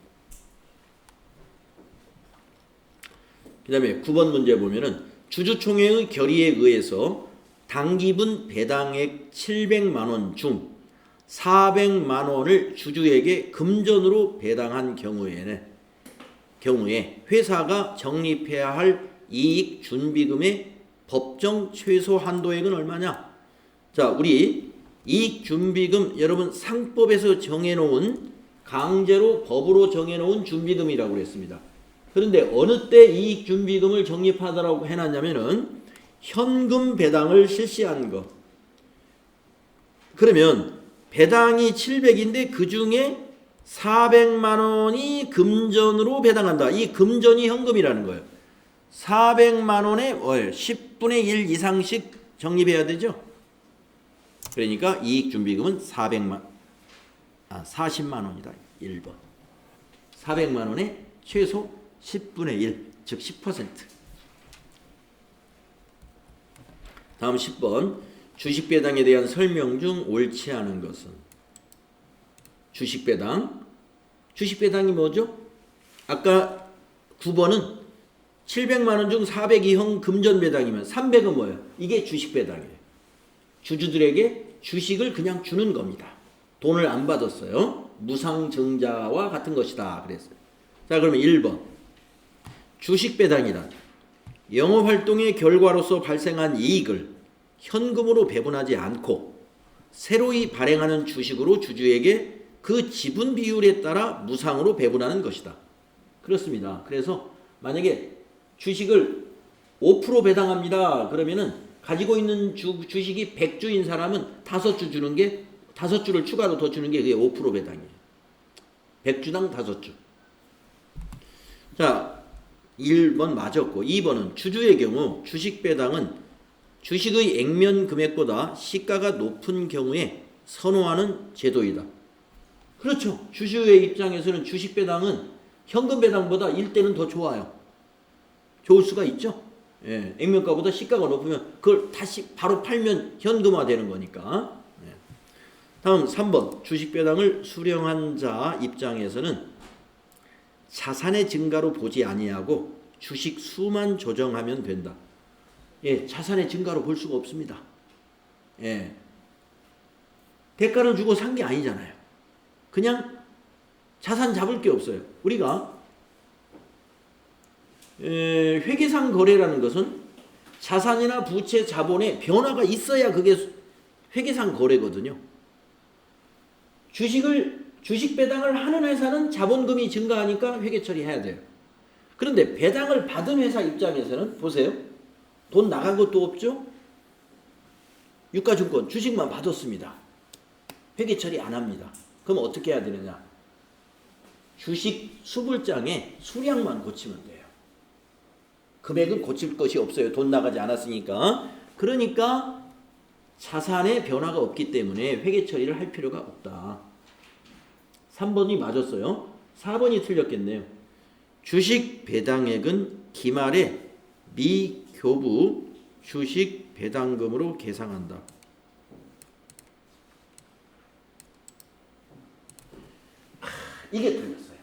[SPEAKER 1] 그 다음에 9번 문제 보면은 주주총회의 결의에 의해서 당기분 배당액 700만 원 중 400만 원을 주주에게 금전으로 배당한 경우에 회사가 적립해야 할 이익 준비금의 법정 최소 한도액은 얼마냐? 자, 우리 이익 준비금 여러분 상법에서 정해놓은 강제로 법으로 정해놓은 준비금이라고 그랬습니다. 그런데 어느 때 이익 준비금을 적립하더라고 해놨냐면은 현금 배당을 실시한 거. 그러면 배당이 700인데 그 중에 400만 원이 금전으로 배당한다. 이 금전이 현금이라는 거예요. 400만 원에 월 10분의 1 이상씩 적립해야 되죠. 그러니까 이익 준비금은 40만 원이다. 1번. 400만 원에 최소 10분의 1, 즉 10%. 다음 10번. 주식 배당에 대한 설명 중 옳지 않은 것은 주식 배당. 주식 배당이 뭐죠? 아까 9번은 700만 원 중 400이 형 금전 배당이면 300은 뭐예요? 이게 주식 배당이에요. 주주들에게 주식을 그냥 주는 겁니다. 돈을 안 받았어요. 무상증자와 같은 것이다 그랬어요. 자, 그러면 1번. 주식 배당이란 영업활동의 결과로서 발생한 이익을 현금으로 배분하지 않고 새로이 발행하는 주식으로 주주에게 그 지분 비율에 따라 무상으로 배분하는 것이다. 그렇습니다. 그래서 만약에 주식을 5% 배당합니다. 그러면은 가지고 있는 주식이 100주인 사람은 5주 주는 게 5주를 추가로 더 주는 게 그게 5% 배당이에요. 100주당 5주. 자, 1번 맞았고 2번은 주주의 경우 주식 배당은 주식의 액면 금액보다 시가가 높은 경우에 선호하는 제도이다. 그렇죠. 주주의 입장에서는 주식 배당은 현금 배당보다 1대는 더 좋아요. 좋을 수가 있죠. 예, 액면가보다 시가가 높으면 그걸 다시 바로 팔면 현금화 되는 거니까. 예. 다음 3번 주식 배당을 수령한 자 입장에서는 자산의 증가로 보지 아니하고 주식 수만 조정하면 된다. 예, 자산의 증가로 볼 수가 없습니다. 예. 대가를 주고 산 게 아니잖아요. 그냥 자산 잡을 게 없어요. 우리가 회계상 거래라는 것은 자산이나 부채, 자본에 변화가 있어야 그게 회계상 거래거든요. 주식 배당을 하는 회사는 자본금이 증가하니까 회계 처리해야 돼요. 그런데 배당을 받은 회사 입장에서는 보세요. 돈 나간 것도 없죠. 유가증권 주식만 받았습니다. 회계 처리 안 합니다. 그럼 어떻게 해야 되느냐? 주식 수불장에 수량만 고치면 돼요. 금액은 고칠 것이 없어요. 돈 나가지 않았으니까. 그러니까 자산의 변화가 없기 때문에 회계 처리를 할 필요가 없다. 3번이 맞았어요. 4번이 틀렸겠네요. 주식 배당액은 기말에 미교부 주식 배당금으로 계상한다. 이게 틀렸어요.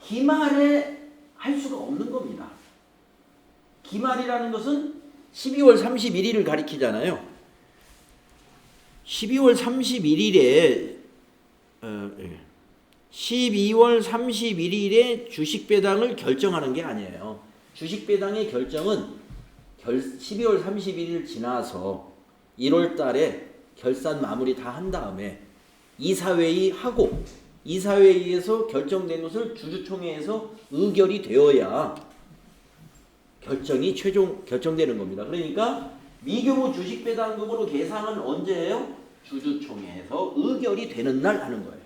[SPEAKER 1] 기말에 할 수가 없는 겁니다. 기말이라는 것은 12월 31일을 가리키잖아요. 12월 31일에 12월 31일에 주식 배당을 결정하는 게 아니에요. 주식 배당의 결정은 12월 31일 지나서 1월 달에 결산 마무리 다 한 다음에 이사회의 하고 이사회의에서 결정된 것을 주주총회에서 의결이 되어야 결정이 최종 결정되는 겁니다. 그러니까 미교부 주식 배당금으로 계산은 언제예요? 주주총회에서 의결이 되는 날 하는 거예요.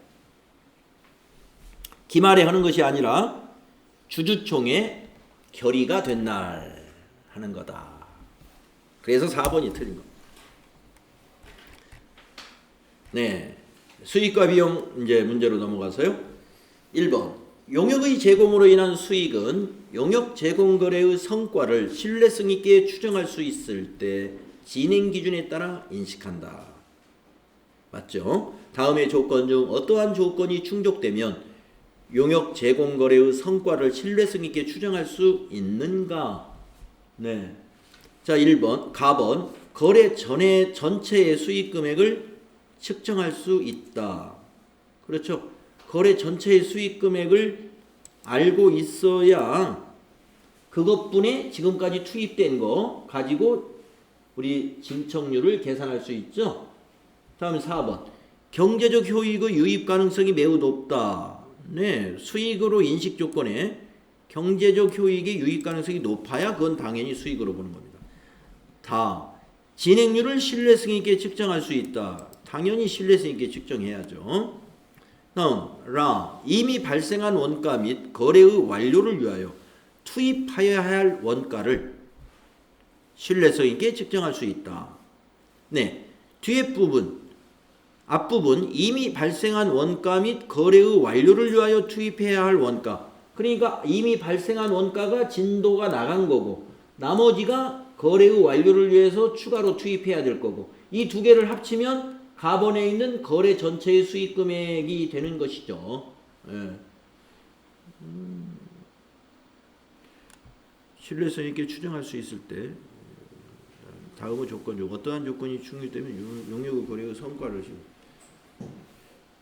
[SPEAKER 1] 기말에 하는 것이 아니라 주주총회 결의가 된 날 하는 거다. 그래서 4번이 틀린 겁니다. 네. 수익과 비용 이제 문제로 넘어가서요. 1번. 용역의 제공으로 인한 수익은 용역 제공 거래의 성과를 신뢰성 있게 추정할 수 있을 때 진행 기준에 따라 인식한다. 맞죠? 다음의 조건 중 어떠한 조건이 충족되면 용역 제공 거래의 성과를 신뢰성 있게 추정할 수 있는가? 네. 자, 1번. 가번. 거래 전에 전체의 수익 금액을 측정할 수 있다. 그렇죠. 거래 전체의 수익 금액을 알고 있어야 그것분에 지금까지 투입된 거 가지고 우리 진척률을 계산할 수 있죠. 다음 4번. 경제적 효익의 유입 가능성이 매우 높다. 네, 수익으로 인식 조건에 경제적 효익의 유입 가능성이 높아야 그건 당연히 수익으로 보는 겁니다. 다. 진행률을 신뢰성 있게 측정할 수 있다. 당연히 신뢰성 있게 측정해야죠. 다음 라. 이미 발생한 원가 및 거래의 완료를 위하여 투입하여야 할 원가를 신뢰성 있게 측정할 수 있다. 네, 뒤에 부분, 앞부분 이미 발생한 원가 및 거래의 완료를 위하여 투입해야 할 원가. 그러니까 이미 발생한 원가가 진도가 나간 거고 나머지가 거래의 완료를 위해서 추가로 투입해야 될 거고 이 두 개를 합치면 가번에 있는 거래 전체의 수익 금액이 되는 것이죠. 예. 신뢰성 있게 추정할 수 있을 때 다음의 조건 중 어떠한 조건이 충족되면 용역의 거래의 성과를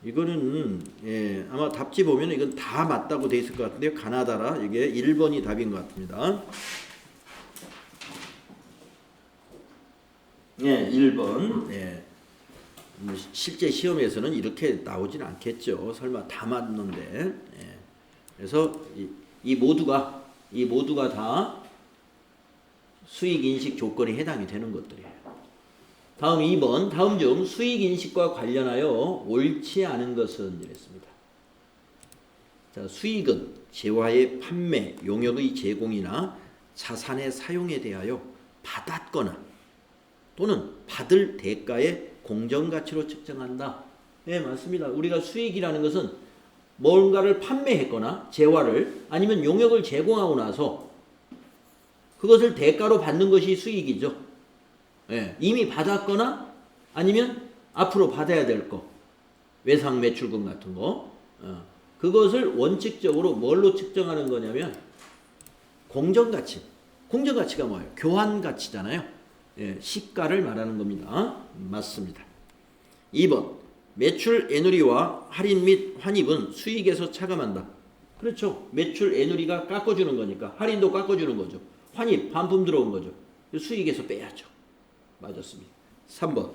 [SPEAKER 1] 이거는 예, 아마 답지 보면 이건 다 맞다고 돼 있을 것 같은데요. 가나다라 이게 1번이 답인 것 같습니다. 예, 1번. 예. 실제 시험에서는 이렇게 나오진 않겠죠. 설마 다 맞는데. 예. 그래서 이 모두가 이 모두가 다 수익 인식 조건에 해당이 되는 것들이에요. 다음 2번. 다음 중 수익 인식과 관련하여 옳지 않은 것은 이랬습니다. 자, 수익은 재화의 판매, 용역의 제공이나 자산의 사용에 대하여 받았거나 또는 받을 대가의 공정가치로 측정한다. 네, 맞습니다. 우리가 수익이라는 것은 뭔가를 판매했거나 재화를 아니면 용역을 제공하고 나서 그것을 대가로 받는 것이 수익이죠. 네, 이미 받았거나 아니면 앞으로 받아야 될 거, 외상 매출금 같은 거, 그것을 원칙적으로 뭘로 측정하는 거냐면 공정가치. 공정가치가 뭐예요? 교환가치잖아요. 예, 시가를 말하는 겁니다. 맞습니다. 2번. 매출 애누리와 할인 및 환입은 수익에서 차감한다. 그렇죠. 매출 애누리가 깎아주는 거니까 할인도 깎아주는 거죠. 환입, 반품 들어온 거죠. 수익에서 빼야죠. 맞았습니다. 3번.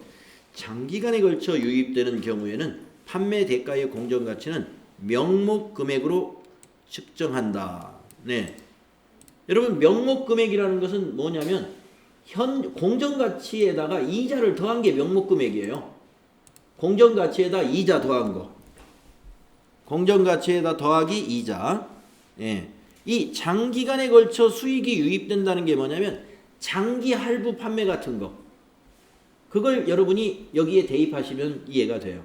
[SPEAKER 1] 장기간에 걸쳐 유입되는 경우에는 판매 대가의 공정가치는 명목 금액으로 측정한다. 네. 여러분, 명목 금액이라는 것은 뭐냐면 현 공정가치에다가 이자를 더한 게 명목 금액이에요. 공정가치에다 이자 더한 거. 공정가치에다 더하기 이자. 예. 이 장기간에 걸쳐 수익이 유입된다는 게 뭐냐면 장기 할부 판매 같은 거. 그걸 여러분이 여기에 대입하시면 이해가 돼요.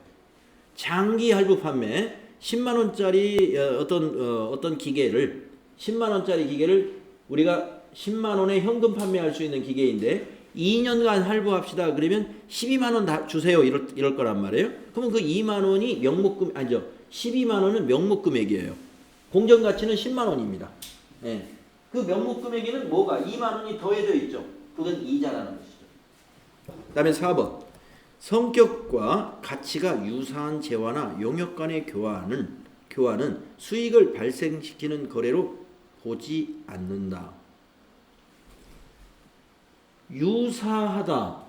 [SPEAKER 1] 장기 할부 판매 10만 원짜리 어떤 기계를 10만 원짜리 기계를 우리가 10만 원에 현금 판매할 수 있는 기계인데 2년간 할부합시다. 그러면 12만 원 다 주세요. 이럴 거란 말이에요. 그러면 그 2만 원이 명목금 아니죠. 12만 원은 명목금액이에요. 공정가치는 10만 원입니다. 예. 그 명목금액에는 뭐가 2만 원이 더해져 있죠. 그건 이자라는 것이죠. 그다음에 4번. 성격과 가치가 유사한 재화나 용역 간의 교환은 수익을 발생시키는 거래로 보지 않는다. 유사하다.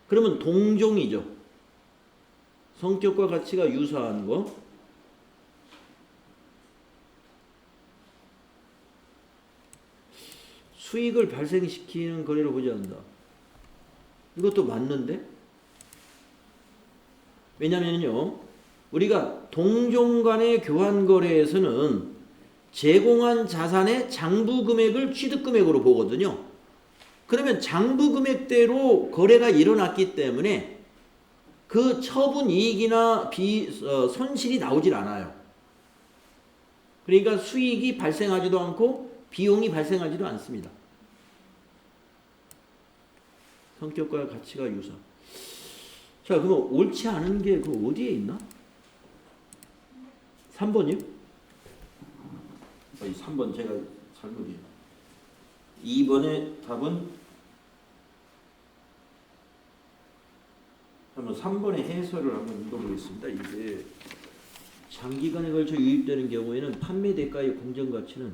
[SPEAKER 1] 그러면 동종이죠. 성격과 가치가 유사한 거. 수익을 발생시키는 거래로 보지 않는다. 이것도 맞는데? 왜냐면요, 우리가 동종 간의 교환 거래에서는 제공한 자산의 장부 금액을 취득 금액으로 보거든요. 그러면 장부 금액대로 거래가 일어났기 때문에 그 처분 이익이나 손실이 나오질 않아요. 그러니까 수익이 발생하지도 않고 비용이 발생하지도 않습니다. 성격과 가치가 유사. 자, 그럼 옳지 않은 게 그 어디에 있나? 3번이요? 3번 제가 잘못이에요. 2번의 답은 한번 3번의 해설을 한번 읽어보겠습니다. 이게 장기간에 걸쳐 유입되는 경우에는 판매 대가의 공정가치는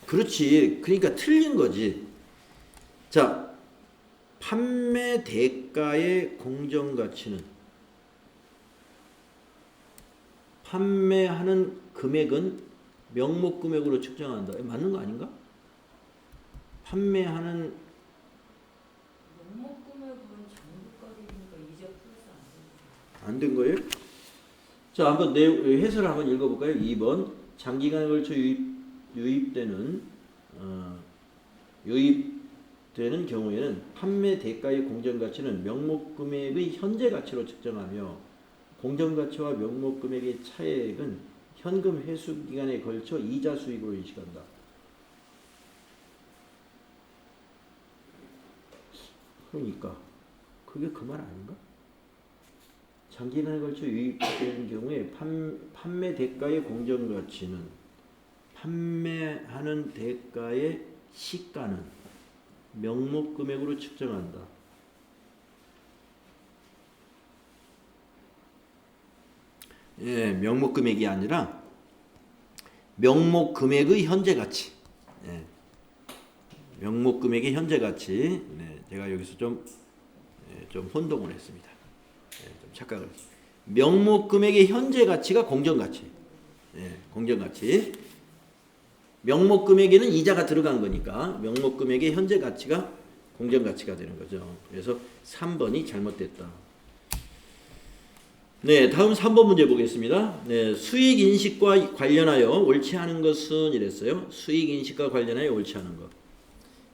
[SPEAKER 1] 그렇지. 그러니까 틀린 거지. 자, 판매 대가의 공정가치는 판매하는 금액은 명목 금액으로 측정한다. 맞는 거 아닌가? 판매하는
[SPEAKER 2] 명목 금액은 장부가격이니까 이자 플러스
[SPEAKER 1] 안 된 거예요? 자, 한번 해설을 한번 읽어볼까요? 2번. 장기간에 걸쳐 유입되는 경우에는 판매 대가의 공정가치는 명목금액의 현재 가치로 측정하며 공정가치와 명목금액의 차액은 현금 회수 기간에 걸쳐 이자 수익으로 인식한다. 그러니까 그게 그 말 아닌가? 장기간에 걸쳐 유입되는 경우에 판매 대가의 공정가치는 판매하는 대가의 시가는 명목금액으로 측정한다. 예, 명목금액이 아니라 명목금액의 현재 가치. 예, 명목금액의 현재 가치. 네, 제가 여기서 좀 혼동을 했습니다. 좀 착각을 했습니다. 명목금액의 현재 가치가 공정가치. 공정가치. 명목금액에는 이자가 들어간 거니까 명목금액의 현재 가치가 공정가치가 되는 거죠. 그래서 3번이 잘못됐다. 네, 다음 3번 문제 보겠습니다. 네, 수익 인식과 관련하여 옳지 않은 것은 이랬어요. 수익 인식과 관련하여 옳지 않은 것.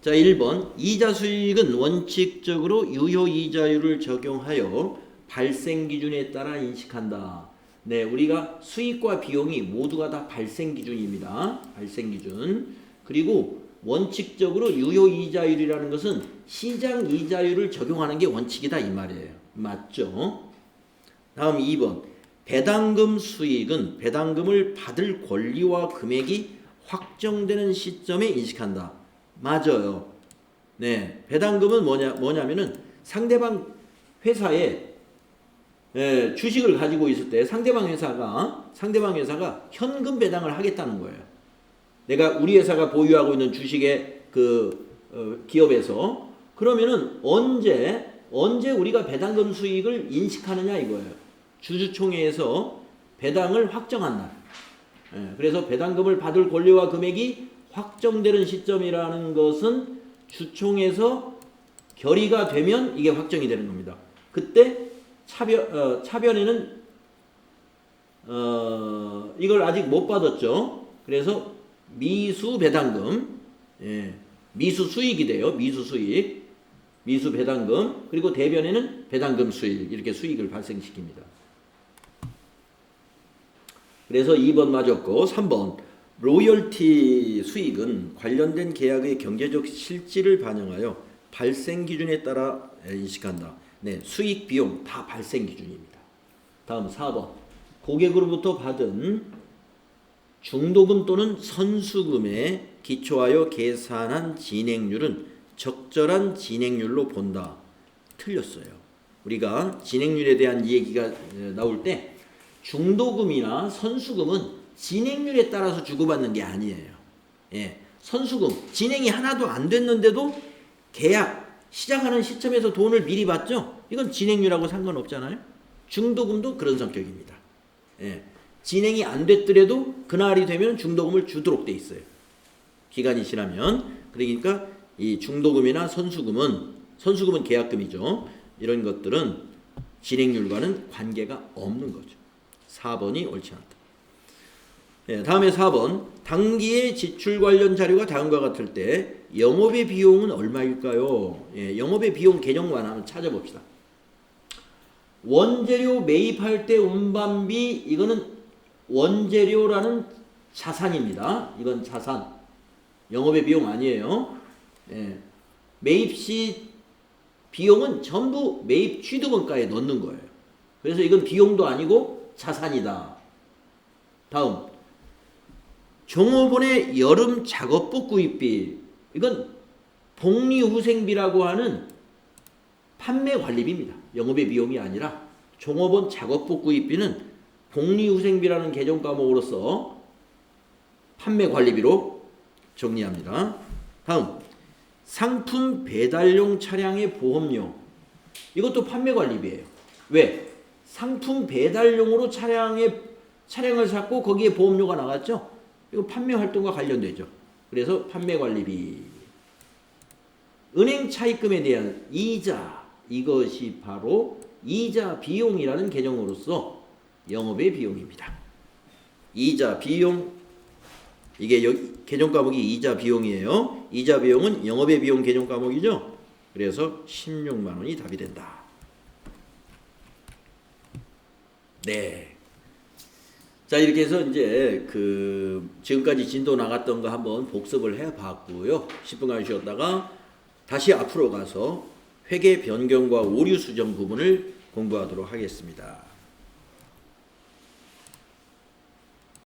[SPEAKER 1] 자, 1번. 이자 수익은 원칙적으로 유효 이자율을 적용하여 발생 기준에 따라 인식한다. 네, 우리가 수익과 비용이 모두가 다 발생 기준입니다. 발생 기준. 그리고 원칙적으로 유효 이자율이라는 것은 시장 이자율을 적용하는 게 원칙이다 이 말이에요. 맞죠? 다음 2번. 배당금 수익은 배당금을 받을 권리와 금액이 확정되는 시점에 인식한다. 맞아요. 네, 배당금은 뭐냐면은 상대방 회사에 주식을 가지고 있을 때 상대방 회사가 현금 배당을 하겠다는 거예요. 내가 우리 회사가 보유하고 있는 주식의 기업에서 그러면은 언제 우리가 배당금 수익을 인식하느냐 이거예요. 주주총회에서 배당을 확정한 날. 그래서 배당금을 받을 권리와 금액이 확정되는 시점이라는 것은 주총에서 결의가 되면 이게 확정이 되는 겁니다. 그때 차변에는 이걸 아직 못 받았죠. 그래서 미수 배당금, 미수 수익이 돼요. 미수 수익, 미수 배당금, 그리고 대변에는 배당금 수익, 이렇게 수익을 발생시킵니다. 그래서 2번 맞았고 3번. 로열티 수익은 관련된 계약의 경제적 실질을 반영하여 발생 기준에 따라 인식한다. 네, 수익, 비용 다 발생 기준입니다. 다음 4번. 고객으로부터 받은 중도금 또는 선수금에 기초하여 계산한 진행률은 적절한 진행률로 본다. 틀렸어요. 우리가 진행률에 대한 얘기가 나올 때 중도금이나 선수금은 진행률에 따라서 주고받는 게 아니에요. 선수금 진행이 하나도 안 됐는데도 계약 시작하는 시점에서 돈을 미리 받죠? 이건 진행률하고 상관없잖아요. 중도금도 그런 성격입니다. 진행이 안 됐더라도 그날이 되면 중도금을 주도록 돼 있어요. 기간이 지나면. 그러니까 이 중도금이나 선수금은 계약금이죠. 이런 것들은 진행률과는 관계가 없는 거죠. 4번이 옳지 않다. 다음에 4번. 당기의 지출 관련 자료가 다음과 같을 때 영업의 비용은 얼마일까요? 영업의 비용 계정만 한번 찾아봅시다. 원재료 매입할 때 운반비, 이거는 원재료라는 자산입니다. 이건 자산. 영업의 비용 아니에요. 매입 시 비용은 전부 매입 취득원가에 넣는 거예요. 그래서 이건 비용도 아니고 자산이다. 다음. 종업원의 여름 작업복 구입비, 이건 복리후생비라고 하는 판매 관리비입니다. 영업의 비용이 아니라 종업원 작업복 구입비는 복리후생비라는 개정 과목으로서 판매 관리비로 정리합니다. 다음. 상품 배달용 차량의 보험료, 이것도 판매 관리비예요. 왜? 상품 배달용으로 차량을 샀고 거기에 보험료가 나갔죠? 이거 판매 활동과 관련되죠. 그래서 판매 관리비. 은행 차입금에 대한 이자, 이것이 바로 이자 비용이라는 개정으로서 영업의 비용입니다. 이자 비용, 이게 개정 과목이 이자 비용이에요. 이자 비용은 영업의 비용 개정 과목이죠. 그래서 16만 원이 답이 된다. 네. 자, 이렇게 해서 이제 지금까지 진도 나갔던 거 한번 복습을 해 봤고요. 10분간 쉬었다가 다시 앞으로 가서 회계 변경과 오류 수정 부분을 공부하도록 하겠습니다.